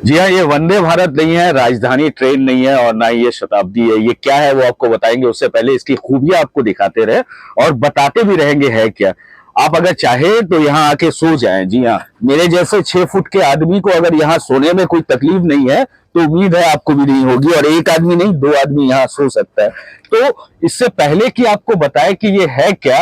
जी हाँ, ये वंदे भारत नहीं है, राजधानी ट्रेन नहीं है और ना ही ये शताब्दी है। ये क्या है वो आपको बताएंगे, उससे पहले इसकी खूबियां आपको दिखाते रहे और बताते भी रहेंगे है क्या। आप अगर चाहे तो यहाँ आके सो जाएं। जी हाँ, मेरे जैसे 6 फुट के आदमी को अगर यहाँ सोने में कोई तकलीफ नहीं है तो उम्मीद है आपको भी नहीं होगी, और एक आदमी नहीं 2 आदमी यहाँ सो सकता है। तो इससे पहले कि आपको बताए कि ये है क्या,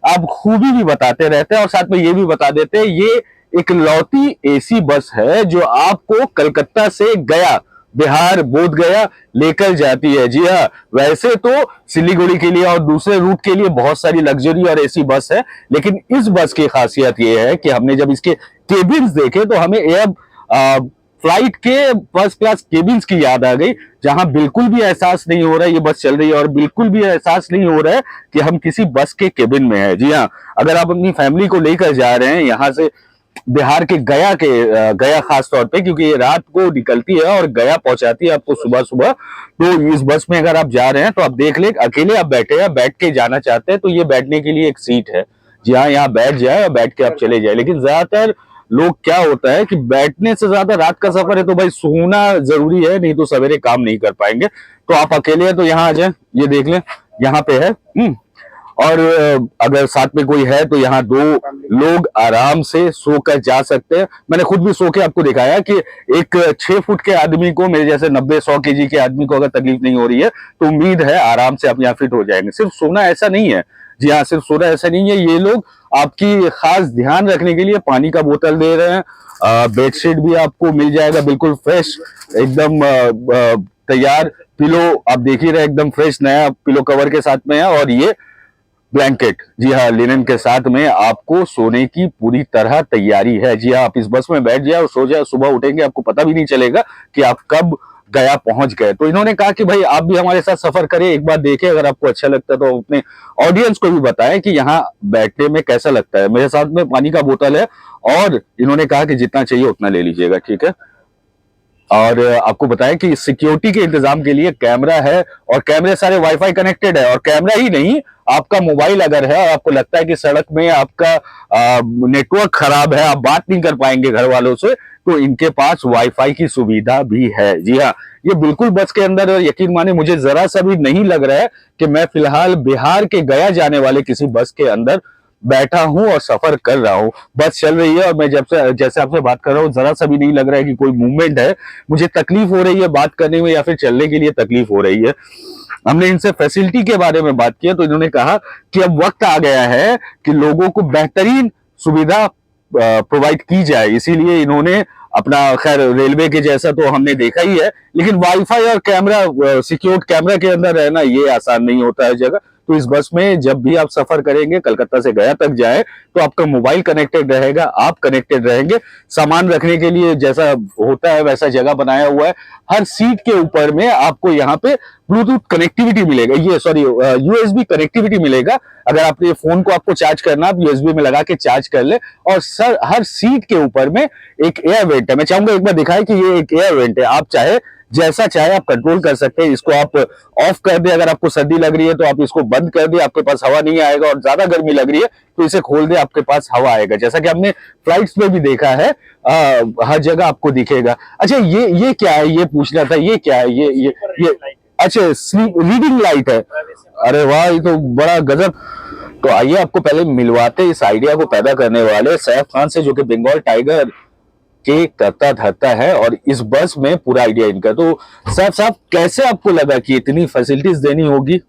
आप खूबी भी बताते रहते हैं और साथ में ये भी बता देते हैं ये एक लौती एसी बस है जो आपको कलकत्ता से गया, बिहार बोध गया लेकर जाती है। जी हाँ, वैसे तो सिलीगुड़ी के लिए और दूसरे रूट के लिए बहुत सारी लग्जरी और एसी बस है, लेकिन इस बस की खासियत यह है कि हमने जब इसके केबिन्स देखे तो हमें एयर फ्लाइट के फर्स्ट क्लास केबिन्स की याद आ गई, जहां बिल्कुल भी एहसास नहीं हो रहा है ये बस चल रही है और बिल्कुल भी एहसास नहीं हो रहा है कि हम किसी बस के केबिन में है। जी हाँ, अगर आप अपनी फैमिली को लेकर जा रहे हैं यहाँ से बिहार के गया खास तौर पे, क्योंकि ये रात को निकलती है और गया पहुंचाती है आपको सुबह सुबह, तो इस बस में अगर आप जा रहे हैं तो आप देख ले, अकेले आप बैठे हैं, बैठ के जाना चाहते हैं तो ये बैठने के लिए एक सीट है। जी हाँ, यहाँ बैठ जाए और बैठ के आप चले जाए। लेकिन ज्यादातर लोग क्या होता है कि बैठने से ज्यादा, रात का सफर है तो भाई सोना जरूरी है, नहीं तो सवेरे काम नहीं कर पाएंगे। तो आप अकेले हैं तो यहाँ आ जाए, ये देख लें यहाँ पे है। और अगर साथ में कोई है तो यहाँ 2 लोग आराम से सोकर जा सकते हैं। मैंने खुद भी सो के आपको दिखाया कि एक 6 फुट के आदमी को, मेरे जैसे 90-100 केजी के आदमी को अगर तकलीफ नहीं हो रही है तो उम्मीद है आराम से आप यहाँ फिट हो जाएंगे। सिर्फ सोना ऐसा नहीं है। जी हाँ, सिर्फ सोना ऐसा नहीं है, ये लोग आपकी खास ध्यान रखने के लिए पानी का बोतल दे रहे हैं। बेडशीट भी आपको मिल जाएगा बिल्कुल फ्रेश, एकदम तैयार। पिलो आप देख ही रहे, एकदम फ्रेश नया पिलो कवर के साथ में है। और ये ब्लैंकेट, जी हाँ, लिनन के साथ में आपको सोने की पूरी तरह तैयारी है। जी हाँ, आप इस बस में बैठ जाए और सो जाए, सुबह उठेंगे आपको पता भी नहीं चलेगा कि आप कब गया पहुंच गए। तो इन्होंने कहा कि भाई आप भी हमारे साथ सफर करें, एक बार देखें, अगर आपको अच्छा लगता है तो अपने ऑडियंस को भी बताएं कि यहाँ बैठने में कैसा लगता है। मेरे साथ में पानी का बोतल है और इन्होंने कहा कि जितना चाहिए उतना ले लीजिएगा, ठीक है। और आपको बताएं कि सिक्योरिटी के इंतजाम के लिए कैमरा है, और कैमरे सारे वाईफाई कनेक्टेड है। और कैमरा ही नहीं, आपका मोबाइल अगर है और आपको लगता है कि सड़क में आपका नेटवर्क खराब है, आप बात नहीं कर पाएंगे घर वालों से, तो इनके पास वाईफाई की सुविधा भी है। जी हाँ, ये बिल्कुल बस के अंदर, यकीन माने मुझे जरा सा भी नहीं लग रहा है कि मैं फिलहाल बिहार के गया जाने वाले किसी बस के अंदर बैठा हूं और सफर कर रहा हूं। बस चल रही है और मैं जब से जैसे आपसे बात कर रहा हूं जरा सा भी नहीं लग रहा है कि कोई मूवमेंट है, मुझे तकलीफ हो रही है बात करने में या फिर चलने के लिए तकलीफ हो रही है। हमने इनसे फैसिलिटी के बारे में बात की तो इन्होंने कहा कि अब वक्त आ गया है कि लोगों को बेहतरीन सुविधा प्रोवाइड की जाए, इसीलिए इन्होंने अपना, खैर रेलवे के जैसा तो हमने देखा ही है, लेकिन वाईफाई और कैमरा, सिक्योर्ड कैमरा के अंदर रहना ये आसान नहीं होता है जगह। तो इस बस में जब भी आप सफर करेंगे, कलकत्ता से गया तक जाए, तो आपका मोबाइल कनेक्टेड रहेगा, आप कनेक्टेड रहेंगे। सामान रखने के लिए जैसा होता है वैसा जगह बनाया हुआ है। हर सीट के ऊपर में आपको यहाँ पे ब्लूटूथ कनेक्टिविटी मिलेगा, ये सॉरी यूएसबी कनेक्टिविटी मिलेगा। अगर आपके फोन को आपको चार्ज करना, आप यूएसबी में लगा के चार्ज कर ले। और सर हर सीट के ऊपर में एक एयर वेंट है। मैं चाहूंगा एक बार दिखाएं कि ये एक एयर वेंट है, आप चाहे जैसा चाहे आप कंट्रोल कर सकते हैं। इसको आप ऑफ कर दे, अगर आपको सर्दी लग रही है तो आप इसको बंद कर दे, आपके पास हवा नहीं आएगा। और ज्यादा गर्मी लग रही है तो इसे खोल दे, आपके पास हवा आएगा, जैसा कि हमने फ्लाइट्स में भी देखा है। हर जगह आपको दिखेगा। अच्छा, ये क्या है, ये पूछना था, ये क्या है? ये अच्छा, रीडिंग लाइट है। अरे वाह, ये तो बड़ा गजब। तो आइए आपको पहले मिलवाते इस आइडिया को पैदा करने वाले सैफ खान से, जो कि बंगाल टाइगर के करता धरता है, और इस बस में पूरा आइडिया इनका। तो सैफ साहब, कैसे आपको लगा कि इतनी फैसिलिटीज देनी होगी?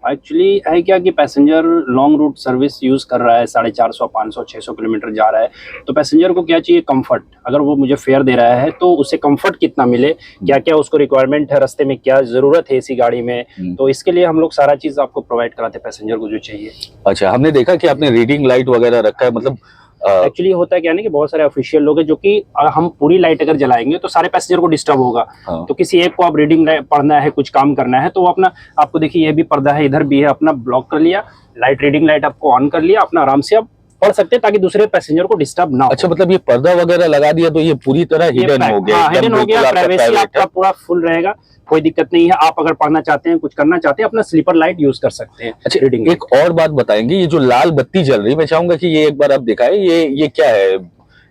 एक्चुअली है क्या कि passenger long route service use कर रहा है, 450, 500, 600 किलोमीटर जा रहा है, तो पैसेंजर को क्या चाहिए? कंफर्ट। अगर वो मुझे फेयर दे रहा है तो उसे कंफर्ट कितना मिले, क्या क्या उसको रिक्वायरमेंट है, रास्ते में क्या ज़रूरत है इसी गाड़ी में, तो इसके लिए हम लोग सारा चीज़ आपको प्रोवाइड कराते हैं पैसेंजर को जो चाहिए। अच्छा, हमने देखा कि आपने रीडिंग लाइट वगैरह रखा है, मतलब एक्चुअली होता है क्या ना कि बहुत सारे ऑफिशियल लोग हैं जो कि हम पूरी लाइट अगर जलाएंगे तो सारे पैसेंजर को डिस्टर्ब होगा। तो किसी एक को आप रीडिंग पढ़ना है, कुछ काम करना है, तो वो अपना, आपको देखिए ये भी पर्दा है, इधर भी है, अपना ब्लॉक कर लिया, लाइट रीडिंग लाइट आपको ऑन कर लिया, अपना आराम से आप पढ़ सकते हैं ताकि दूसरे पैसेंजर को डिस्टर्ब ना हो। अच्छा, मतलब ये पर्दा वगैरह लगा दिया तो ये पूरी तरह हिडन हो गया? हिडन हो गया, प्राइवेसी आपका पूरा फुल रहेगा, कोई दिक्कत नहीं है। आप अगर पढ़ना चाहते हैं, कुछ करना चाहते हैं, अपना स्लीपर लाइट यूज कर सकते हैं। अच्छा, एक और बात बताएंगे, ये जो लाल बत्ती जल रही है, मैं चाहूंगा कि ये एक बार आप दिखाएं, ये क्या है?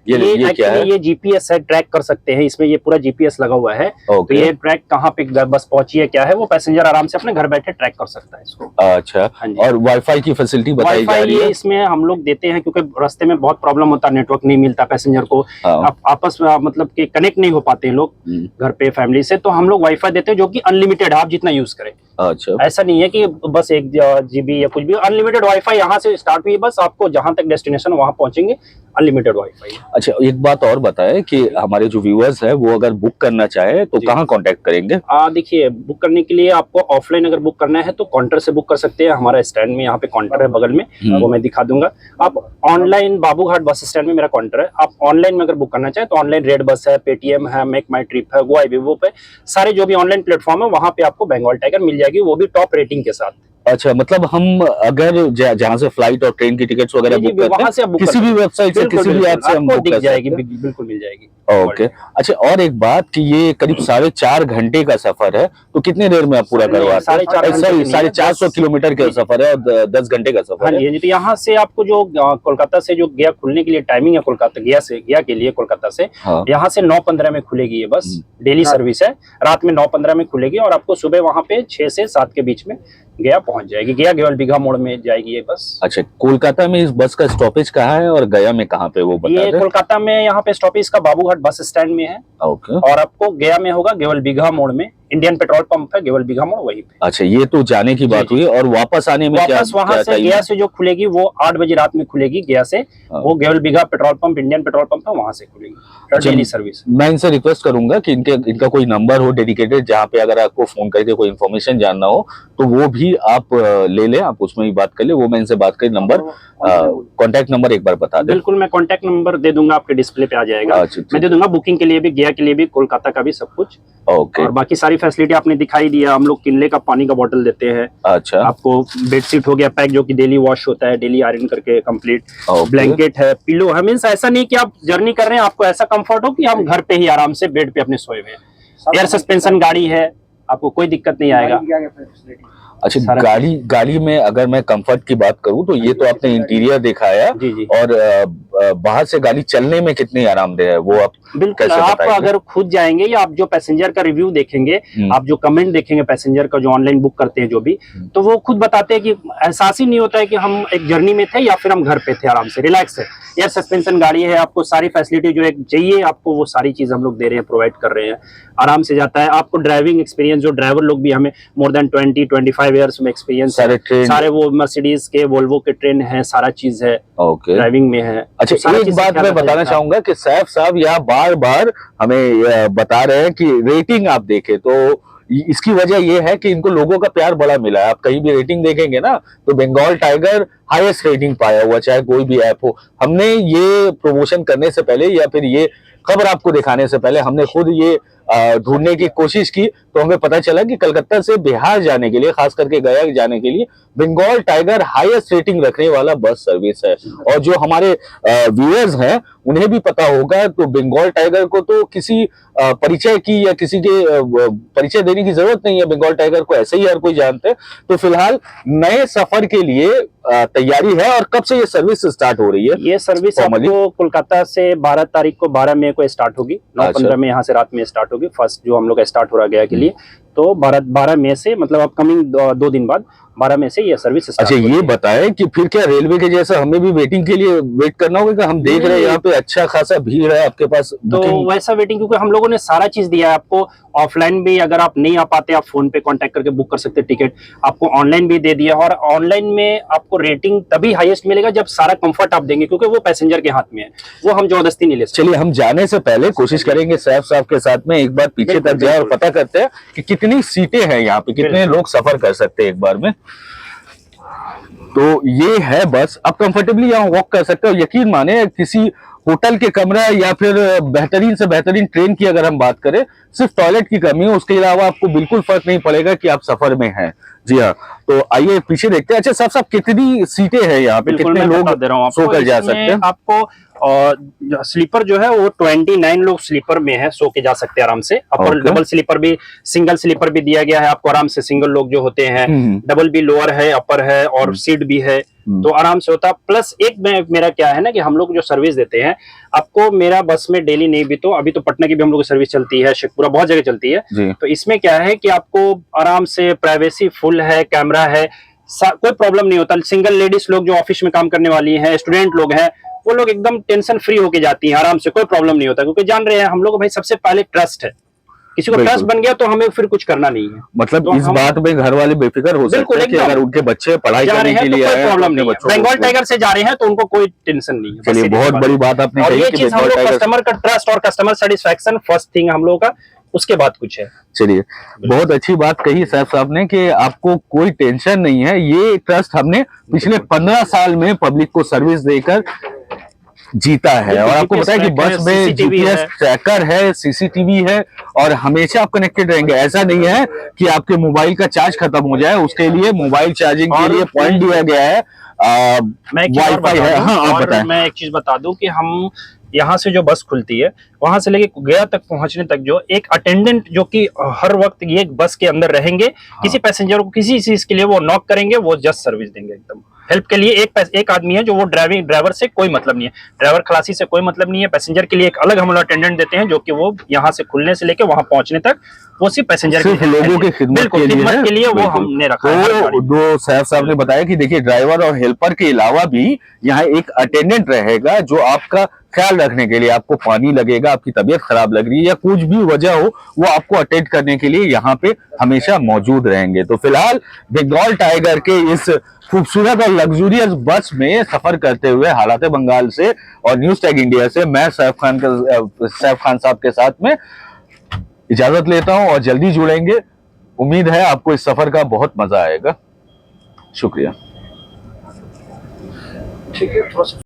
ये क्या है? एक्चुअली ये जीपीएस है, ट्रैक कर सकते हैं इसमें, ये पूरा जीपीएस लगा हुआ है। तो ओके। ये ट्रैक कहाँ पे बस पहुंची है क्या है, वो पैसेंजर आराम से अपने घर बैठे ट्रैक कर सकता है इसको। अच्छा, हाँ जी। और वाईफाई की फैसिलिटी बताई जा वाईफाई रही ये है? इसमें हम लोग देते हैं, क्योंकि रास्ते में बहुत प्रॉब्लम होता है, नेटवर्क नहीं मिलता पैसेंजर को, हाँ। आपस में मतलब कि कनेक्ट नहीं हो पाते हैं लोग घर पे फैमिली से, तो हम लोग वाईफाई देते हैं जो कि अनलिमिटेड है, आप जितना यूज करें। अच्छा, ऐसा नहीं है कि बस 1 GB या कुछ भी, अनलिमिटेड वाईफाई यहाँ से स्टार्ट हुई, बस आपको जहां तक डेस्टिनेशन वहां पहुंचेंगे, अनलिमिटेड वाईफाई। अच्छा, एक बात और बताएं कि हमारे जो व्यूअर्स हैं वो अगर बुक करना चाहे तो जी। कहाँ कांटेक्ट करेंगे? देखिए, बुक करने के लिए आपको ऑफलाइन अगर बुक करना है तो काउंटर से बुक कर सकते हैं, हमारा स्टैंड में यहाँ पे काउंटर है बगल में, वो मैं दिखा दूंगा। आप ऑनलाइन बाबूघाट बस स्टैंड में मेरा काउंटर है, आप ऑनलाइन में अगर बुक करना चाहे तो ऑनलाइन रेड बस है, पेटीएम है, मेक माई ट्रिप है, वो पे सारे जो भी ऑनलाइन प्लेटफॉर्म है वहां पे आपको बंगाल टाइगर मिल जाएगी, वो भी टॉप रेटिंग के साथ। अच्छा, मतलब हम अगर जहाँ से फ्लाइट और ट्रेन की टिकट्स वगैरह जी, बुक करते वहां से हैं, आप बुक किसी कर भी वेबसाइट से, बिल्कुल, किसी भी बिल्कुल, ऐप से हम आपको बुक दिख कर जाएगी, सकते हैं? बिल्कुल मिल जाएगी। ओके। अच्छा, और एक बात कि ये करीब 4.5 घंटे का सफर है, तो कितने देर में आप पूरा करवाते हैं? 4.5 घंटे सॉरी, नहीं है, 450 किलोमीटर का सफर है और 10 घंटे का हाँ सफर है। जी, हाँ जी। तो यहाँ से आपको जो कोलकाता से जो गया खुलने के लिए टाइमिंग है, कोलकाता गया के लिए कोलकाता से, हाँ। यहाँ से 9:15 में खुलेगी ये बस, डेली सर्विस है, रात में 9:15 में खुलेगी और आपको सुबह वहाँ पे 6 से 7 के बीच में गया पहुंच जाएगी। गया गेवल बीघा मोड़ में जाएगी ये बस। अच्छा, कोलकाता में इस बस का स्टॉपेज कहाँ है और गया में कहाँ पे, वो बता ये दें? कोलकाता में यहाँ पे स्टॉपेज का बाबूघाट बस स्टैंड में है, ओके। और आपको गया में होगा गेवल बीघा मोड़ में, इंडियन पेट्रोल पंप है गेवल बीघा मोड़, वहीं पे। अच्छा, ये तो जाने की बात जी, हुई, और वापस आने में क्या वापस वहां क्या से टाइम गया है? से जो खुलेगी वो 8 बजे रात में खुलेगी गया से, हाँ। वो Gewal Bigha petrol pump, Indian petrol pump है, वहां से खुलेगी अच्छा, डेली सर्विस। मैं इनसे रिक्वेस्ट करूंगा कि इनका कोई नंबर हो डेडिकेटेड, जहाँ पे अगर आपको फोन करके कोई इन्फॉर्मेशन जानना हो तो वो भी आप ले लें, आप उसमें ही बात कर ले। वो मैं इनसे बात कर, नंबर, कॉन्टैक्ट नंबर एक बार बता दें। बिल्कुल, मैं कॉन्टैक्ट नंबर दे दूंगा, आपके डिस्प्ले पे आ जाएगा। अच्छा, मैं दे दूंगा, बुकिंग के लिए भी, गया के लिए भी, कोलकाता का भी, सब कुछ। ओके। और बाकी सारी फैसिलिटी आपने दिखाई दिया, हम लोग किनले का पानी का बोतल देते हैं अच्छा, आपको, बेडशीट हो गया पैक जो कि डेली वॉश होता है, डेली आयरन करके कंप्लीट, ओके। ब्लैंकेट है, पिलो है, मीन्स ऐसा नहीं कि आप जर्नी कर रहे हैं आपको ऐसा कंफर्ट हो कि हम घर पे ही आराम से बेड पे अपने सोए हुए हैं। एयर सस्पेंशन गाड़ी है, आपको कोई दिक्कत नहीं आएगा। अच्छा, गाड़ी में अगर मैं कंफर्ट की बात करूं तो ये तो आपने इंटीरियर दिखाया, जी, जी। और बाहर से गाड़ी चलने में कितनी आरामदेह है वो आप बिल्कुल, कैसे आप बताएंगे? अगर खुद जाएंगे या आप जो पैसेंजर का रिव्यू देखेंगे, आप जो कमेंट देखेंगे पैसेंजर का, जो ऑनलाइन बुक करते हैं जो भी, तो वो खुद बताते हैं कि एहसास ही नहीं होता है कि हम एक जर्नी में थे या फिर हम घर पे थे, आराम से रिलैक्स है। एयर सस्पेंशन गाड़ी है, आपको सारी फैसिलिटी जो एक चाहिए आपको वो सारी चीज हम लोग दे रहे हैं, प्रोवाइड कर रहे हैं, आराम से जाता है। आपको ड्राइविंग एक्सपीरियंस, जो ड्राइवर लोग भी हमें मोर देन 20-25 ईयर्स में एक्सपीरियंस है, सारे वो मर्सिडीज के, वोल्वो के ट्रेन है, सारा चीज है, ओके, ड्राइविंग में है। अच्छा, सारा एक चीज़ बात का मैं ख्याल बताना रखा चाहूंगा कि सैफ साहब यहाँ बार बार हमें बता रहे हैं कि रेटिंग आप देखें, तो इसकी वजह ये है कि इनको लोगों का प्यार बड़ा मिला है। आप कहीं भी रेटिंग देखेंगे ना तो बंगाल टाइगर हाईएस्ट रेटिंग पाया हुआ, चाहे कोई भी ऐप हो। हमने ये प्रमोशन करने से पहले या फिर ये खबर आपको दिखाने से पहले हमने खुद ये ढूंढने की कोशिश की, तो हमें पता चला कि कलकत्ता से बिहार जाने के लिए, खास करके गया जाने के लिए, बंगाल टाइगर हाईएस्ट रेटिंग रखने वाला बस सर्विस है। और जो हमारे व्यूअर्स हैं उन्हें भी पता होगा, तो बंगाल टाइगर को तो किसी परिचय की या किसी के परिचय देने की जरूरत नहीं है, बंगाल टाइगर को ऐसे ही हर कोई जानते हैं। तो फिलहाल नए सफर के लिए तैयारी है। और कब से ये सर्विस स्टार्ट हो रही है? ये सर्विस आपको कोलकाता से 12 तारीख को, 12 मई को स्टार्ट होगी, 9:15 में यहाँ से रात में स्टार्ट होगी, फर्स्ट जो हम लोग स्टार्ट हो रहा गया के लिए। तो 12 मई से, मतलब अपकमिंग 2 दिन बाद 12 मई से ये सर्विस स्टार्ट। अच्छा, ये बताएं कि फिर क्या रेलवे के जैसा हमें भी वेटिंग के लिए वेट करना होगा? हम देख रहे हैं यहाँ पे अच्छा खासा भीड़ है आपके पास, तो वैसा वेटिंग, क्योंकि हम लोगों ने सारा चीज दिया है आपको। ऑफलाइन भी अगर आप नहीं आ पाते, आप फोन पे कांटेक्ट करके बुक कर सकते टिकट, आपको ऑनलाइन भी दे दिया। और ऑनलाइन में आपको रेटिंग तभी हाईएस्ट मिलेगा जब सारा कंफर्ट आप देंगे, क्योंकि वो पैसेंजर के हाथ में है, वो हम जबरदस्ती नहीं ले सकते। चलिए, हम जाने से पहले कोशिश करेंगे सैफ साहब के साथ में एक बार पीछे तक जाए और पता करते हैं कि कितनी सीटें हैं यहाँ पे, कितने लोग सफर कर सकते हैं एक बार में। तो ये है बस, आप कंफर्टेबली यहाँ वॉक कर सकते हो। यकीन माने, किसी होटल के कमरा या फिर बेहतरीन से बेहतरीन ट्रेन की अगर हम बात करें, सिर्फ टॉयलेट की कमी है, उसके अलावा आपको बिल्कुल फर्क नहीं पड़ेगा कि आप सफर में हैं। जी हाँ, तो आइए पीछे देखते हैं। अच्छा साहब साहब, कितनी सीटें हैं यहाँ पे, कितने लोग सोकर जा सकते हैं? आपको और स्लीपर जो है वो 29 लोग स्लीपर में है, सो के जा सकते हैं आराम से। अपर डबल स्लीपर भी, सिंगल स्लीपर भी दिया गया है आपको, आराम से सिंगल लोग जो होते हैं, डबल भी लोअर है, अपर है, और सीट भी है, तो आराम से होता। प्लस एक मेरा क्या है ना कि हम लोग जो सर्विस देते हैं आपको, मेरा बस में डेली नहीं भी तो अभी तो पटना की भी हम लोग की सर्विस चलती है, शेखपुरा बहुत जगह चलती है। जी। तो इसमें क्या है कि आपको आराम से प्राइवेसी फुल है, कैमरा है, कोई प्रॉब्लम नहीं होता। सिंगल लेडीज लोग जो ऑफिस में काम करने वाली हैं, स्टूडेंट लोग हैं, वो लोग एकदम टेंशन फ्री होके जाती हैं आराम से, कोई प्रॉब्लम नहीं होता, क्योंकि जान रहे हैं हम लोग भाई सबसे पहले ट्रस्ट है। किसी को बिल्कुल। ट्रस्ट बन गया तो हमें फिर कुछ करना नहीं है। मतलब तो इस हम- बात में घर वाले बेफिक्र हो सकते बिल्कुल, हैं कि एकदम। अगर उनके बच्चे पढ़ाई जा करने रहे के हैं तो लिए कोई आए हैं, तो प्रॉब्लम अपने नहीं है। बच्चों को बंगाल टाइगर से जा रहे हैं तो उनको कोई टेंशन नहीं है। बस चलिए, सीधी सी बहुत बात बड़ी है। बात आपने और कही ये कि चीज हम बंगाल लोग टाइगर। कस्टमर का ट्रस्ट और कस्टमर सेटिस्फेक्शन फर्स्ट थिंग हम लोगों का, उसके बाद कुछ है। चलिए, बहुत अच्छी बात कही सैफ साहब ने कि आपको कोई टेंशन नहीं है। ये ट्रस्ट हमने पिछले 15 साल में पब्लिक को सर्विस देकर जीता है। और आपको GPS पता है कि ट्रैक है, बस में CCTV जीपीएस है। ट्रैकर है, सीसीटीवी है, और हमेशा आप कनेक्टेड रहेंगे। ऐसा नहीं है कि आपके मोबाइल का चार्ज खत्म हो जाए, उसके लिए मोबाइल चार्जिंग के और लिए पॉइंट दिया गया है, मैं एक चीज और वाईफाई बता है। दूं, हाँ, आप और बताएं। मैं एक चीज बता दूं कि हम यहाँ से जो बस खुलती है वहां से लेके गया तक पहुंचने तक जो एक अटेंडेंट जो कि हर वक्त ये बस के अंदर रहेंगे, किसी पैसेंजर को किसी चीज के लिए वो नॉक करेंगे, वो जस्ट सर्विस देंगे एकदम हेल्प के लिए। एक आदमी है जो वो ड्राइवर से कोई मतलब नहीं है, ड्राइवर खलासी से कोई मतलब नहीं है। पैसेंजर के लिए एक अलग हम लोग अटेंडेंट देते हैं जो कि वो यहाँ से खुलने से लेके वहां पहुंचने तक वो सिर्फ पैसेंजर सिर्फ लोगों की खिदमत के लिए खिदमत है। के लिए वो बिल्कुल। हमने रखा है हर तो गाड़ी में। जो सैफ साहब ने बताया कि देखिए, ड्राइवर और हेल्पर के अलावा भी यहाँ एक अटेंडेंट रहेगा जो आपका ख्याल रखने के लिए, आपको पानी लगेगा, आपकी तबीयत खराब लग रही है या कुछ भी वजह हो, वो आपको अटेंड करने के लिए यहाँ पे हमेशा मौजूद रहेंगे। तो फिलहाल बंगाल टाइगर के इस खूबसूरत और लग्जूरियस बस में सफर करते हुए हालात बंगाल से और न्यूज टैग इंडिया से मैं सैफ खान साहब के साथ में इजाजत लेता हूं और जल्दी जुड़ेंगे। उम्मीद है आपको इस सफर का बहुत मजा आएगा। शुक्रिया। ठीक है, थोड़ा सा